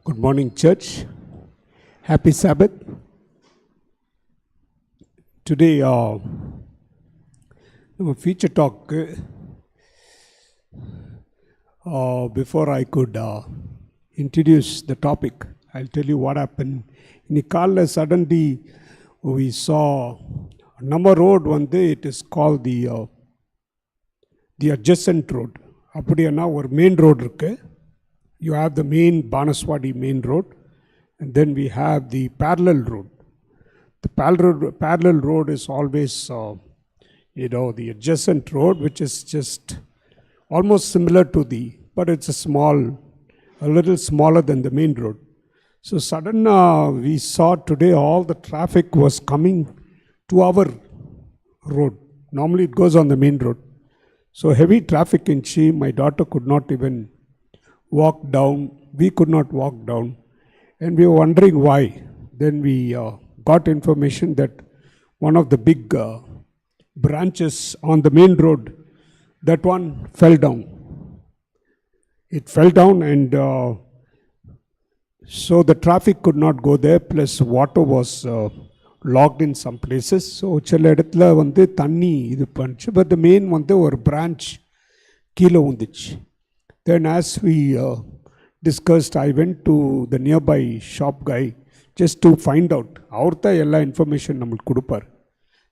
Good morning, church. Happy Sabbath. Today, feature talk. Before I could introduce the topic, I'll tell you what happened. In Nikala, suddenly we saw a number road one day. It is called the adjacent road. Appadiyana or main road irukke. You have the main Banaswadi main road, and then we have the parallel road. The parallel road is always, the adjacent road, which is just almost similar to but it's a little smaller than the main road. So suddenly we saw today all the traffic was coming to our road. Normally it goes on the main road. So heavy traffic in Chi, my daughter could not even walk down. We could not walk down. And we were wondering why. Then we got information that one of the big branches on the main road, that one fell down. It fell down, and so the traffic could not go there, plus water was locked in some places. So சில இடத்துல தண்ணி இது பண்ணுச்சு. But the main ஒரு branch கீழே வந்துச்சு. Then as we discussed, I went to the nearby shop guy just to find out. அவர்தான் எல்லா இன்ஃபர்மேஷன் நம்மளுக்கு கொடுப்பார்.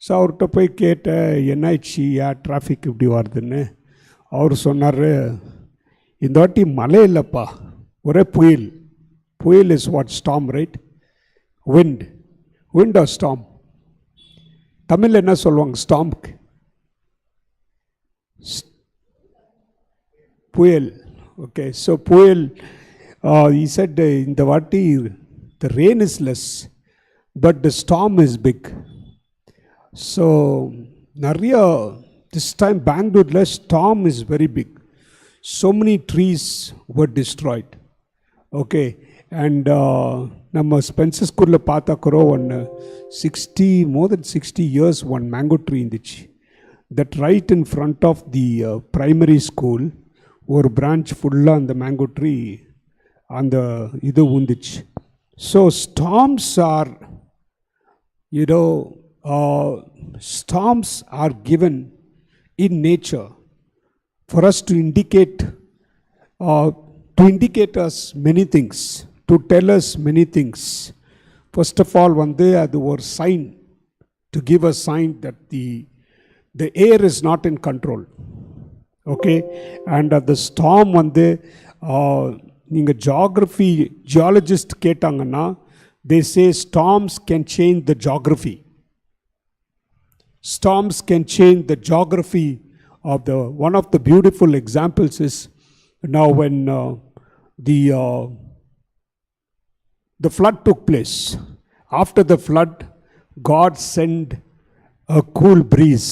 ஸோ அவர்கிட்ட போய் கேட்டேன், என்னாச்சு, டிராஃபிக் இப்படி வருதுன்னு. அவர் சொன்னார், இந்த வாட்டி மழை இல்லைப்பா, ஒரே புயல். புயல் is what? Storm, right? Wind R storm? தமிழில் என்ன சொல்லுவாங்க ஸ்டார்ம்க்கு? புயல். Okay, so புயல். He said இந்த வாட்டி the rain is less, but the storm is big. So நிறைய this time Bangalore storm is very big. So many trees were destroyed. Okay, and நம்ம Spencer ஸ்கூலில் பார்த்தாக்குறோம், more than 60 years one mango tree இருந்துச்சு. That right in front of the primary school, ஒரு branch ஃபுல்லாக அந்த mango tree அந்த இது வந்துச்சு. So storms are given in nature for us to indicate us many things, to tell us many things. First of all, அது ஒரு sign, to give a sign that the air is not in control. Okay, and the storm நீங்கள் geologist கேட்டாங்கன்னா, they say storms can change the geography. Storms can change the geography of one of the beautiful examples is now when the flood took place. After the flood, God sent a cool breeze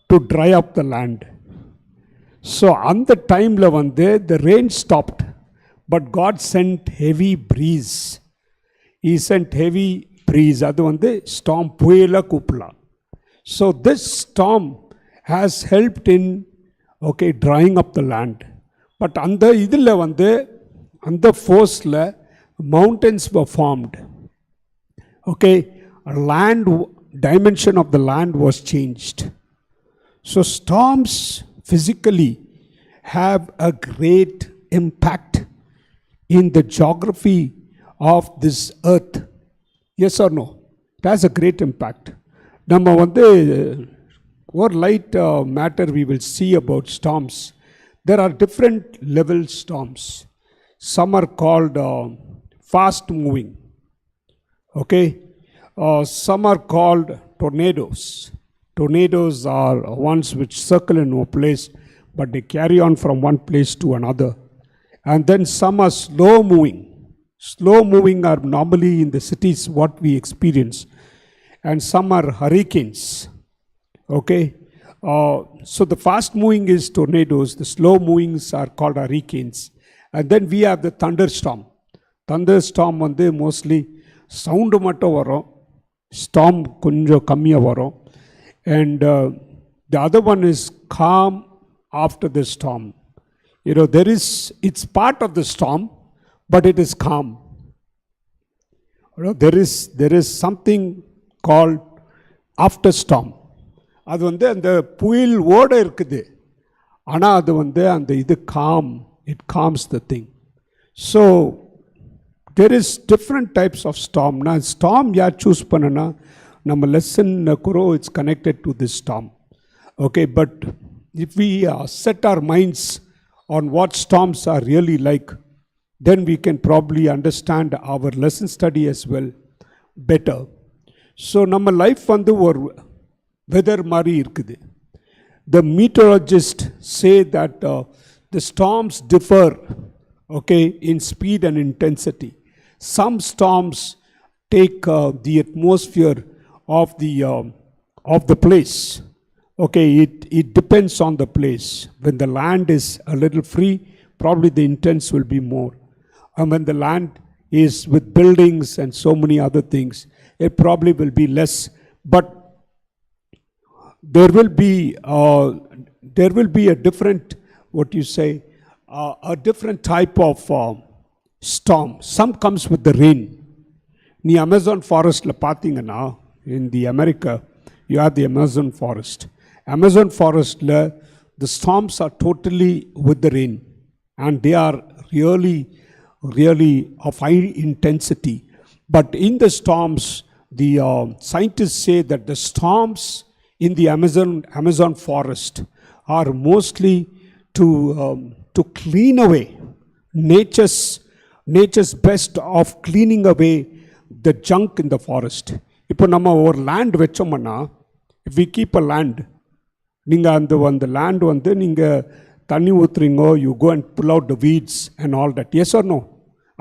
to dry up the land. So on the time the rain stopped, but God sent heavy breeze. He sent heavy breeze. அது storm புயலா கூப்பிடலாம். So this storm has helped in drying up the land. But அந்த இதில் அந்த forceல mountains were formed. Okay, land dimension of the land was changed. So storms physically have a great impact in the geography of this earth. Yes or no? It has a great impact. நம்ம ஒரு light matter we will see about storms. There are different level storms. Some are called fast moving. Okay, some are called tornadoes. Tornadoes are ones which circle in one place, but they carry on from one place to another. And then some are slow moving. Slow moving are normally in the cities what we experience. And some are hurricanes. Okay, so the fast moving is tornadoes. The slow movings are called hurricanes. And then we have the thunderstorm. Thunderstorm mostly sound மட்டும் வரும், storm கொஞ்சம் கம்மியாக வரும். And the other one is calm after the storm. It's part of the storm, but it is calm. There is something called after storm. அது வந்து அந்த புயல் ஓட இருக்குது, ஆனால் அது வந்து அந்த இது calm, it calms the thing. So there is different types of storm. Now storm யார் சூஸ் பண்ணனா நம்ம லெசன் கூட it's connected to this storm. Okay, but if we set our minds on what storms are really like, then we can probably understand our lesson study as well better. So நம்ம life வந்து ஒரு weather மாதிரி இருக்குது. The meteorologists say that the storms differ, okay, in speed and intensity. Some storms take the atmosphere of the place. Okay, it depends on the place. When the land is a little free, probably the intense will be more. And when the land is with buildings and so many other things, it probably will be less. But there will be a different, a different type of storm. Some comes with the rain. நீ Amazon forest பார்த்தீங்கன்னா, in the America, you have the Amazon forest. Amazon forest, the storms are totally with the rain, and they are really of high intensity. But in the storms, the scientists say that the storms in the Amazon forest are mostly to clean away nature's best of cleaning away the junk in the forest. இப்போ நம்ம ஒரு land வச்சோம்னா, if we keep a land, நீங்கள் அந்த land வந்து நீங்கள் தண்ணி ஊற்றுறீங்கோ, you go and pull out the weeds and all that. Yes or no?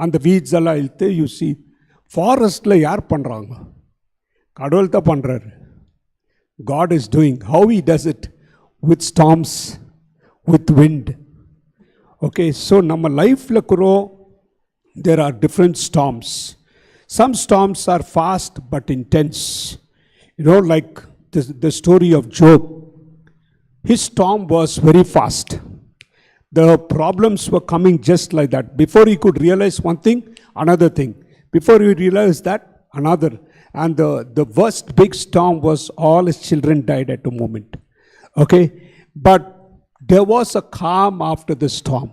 அந்த வீட்ஸ் எல்லாம் இழுத்து you see. ஃபாரஸ்ட்டில் யார் பண்ணுறாங்க? கடவுள் தான் பண்ணுறாரு. God is doing. How he does it? With storms, with wind. Okay, so நம்ம லைஃப்பில் கூட there are different storms. Some storms are fast but intense. Like the story of Job. His storm was very fast. The problems were coming just like that. Before he could realize one thing, another thing. Before he realized that, another. And the worst big storm was all his children died at a moment. Okay? But there was a calm after the storm.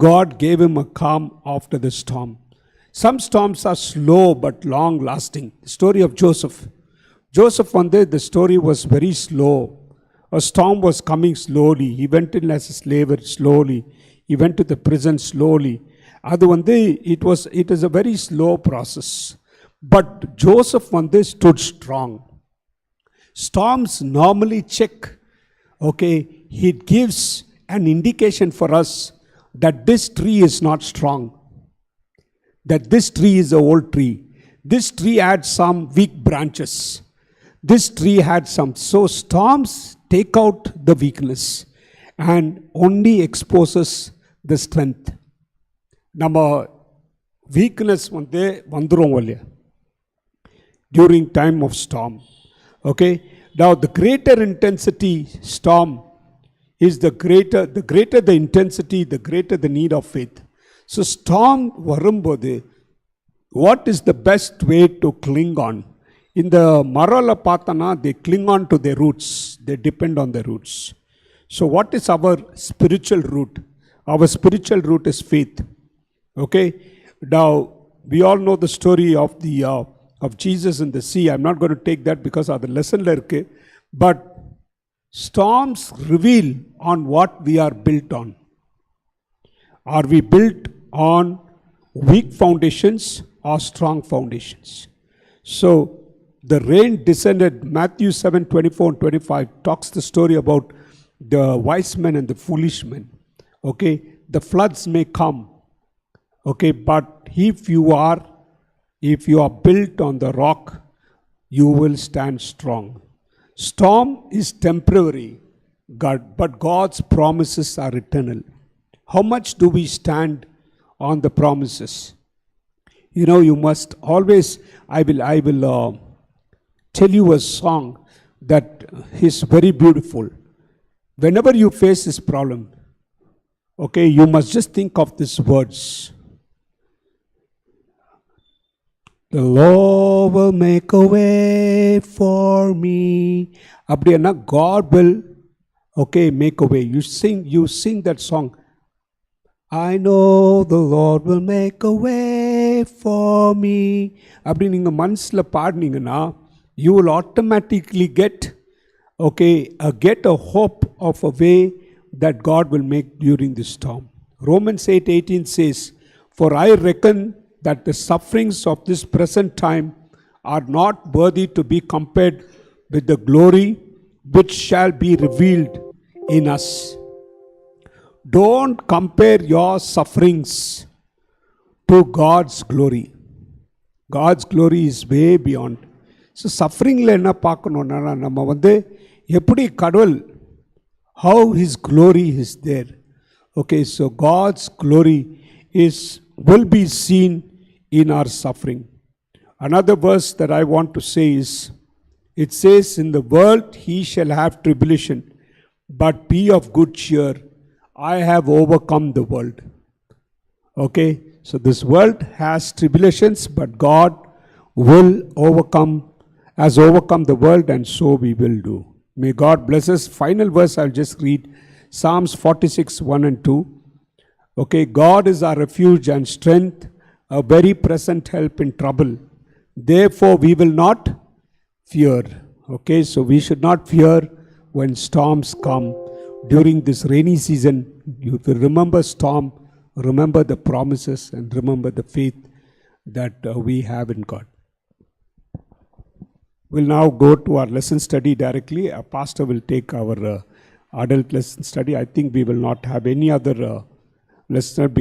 God gave him a calm after the storm. Some storms are slow but long lasting. The story of Joseph. Joseph, one day, the story was very slow. A storm was coming slowly. He went in as a slave slowly. He went to the prison slowly. அது வந்து it is a very slow process. But Joseph one day stood strong. Storms normally check. Okay, it gives an indication for us that this tree is not strong. That this tree is an old tree. This tree had some weak branches. This tree had some. So storms take out the weakness and only exposes the strength. நம்ம weakness வந்து வந்துடும் இல்லையா during time of storm. Okay, now the greater intensity storm is the greater the intensity, the greater the need of faith. So storm வரும்போது what is the best way to cling on? இந்த மரல பார்த்தனா they cling on to their roots, they depend on their roots. So what is our spiritual root? Our spiritual root is faith. Okay, now we all know the story of Jesus in the sea. I'm not going to take that because of the lesson la irukku, but storms reveal on what we are built on. Are we built on weak foundations or strong foundations? So the rain descended. Matthew 7:24 and 25 talks the story about the wise men and the foolish men. Okay, the floods may come. Okay, but if you are built on the rock, you will stand strong. Storm is temporary, but God's promises are eternal. How much do we stand on the promises? You must always, I will tell you a song that is very beautiful. Whenever you face this problem, okay, you must just think of these words. The Lord will make a way for me. அப்படின்னா God will, okay, make a way. You sing that song. I know the Lord will make a way for me. அப்படி நீங்கள் மனசில் பாடினீங்கன்னா you will automatically get a hope of a way that God will make during this storm. Romans 8:18 says, "For I reckon that the sufferings of this present time are not worthy to be compared with the glory which shall be revealed in us." Don't compare your sufferings to God's glory. God's glory is way beyond. So சஃபரிங்கில் என்ன பார்க்கணுன்னா நம்ம எப்படி கடவுள் how his glory is there. Okay, so God's glory will be seen in our suffering. Another verse that I want to say is, it says, "In the world he shall have tribulation, but be of good cheer. I have overcome the world." Okay, so this world has tribulations, but God has overcome the world, and so we will do. May God bless us. Final verse I'll just read, Psalms 46, 1 and 2. Okay, God is our refuge and strength, a very present help in trouble. Therefore we will not fear. Okay, so we should not fear when storms come. During this rainy season, you will remember storm, remember the promises, and remember the faith that we have in God. We'll now go to our lesson study directly. Our pastor will take our adult lesson study. I think we will not have any other lesson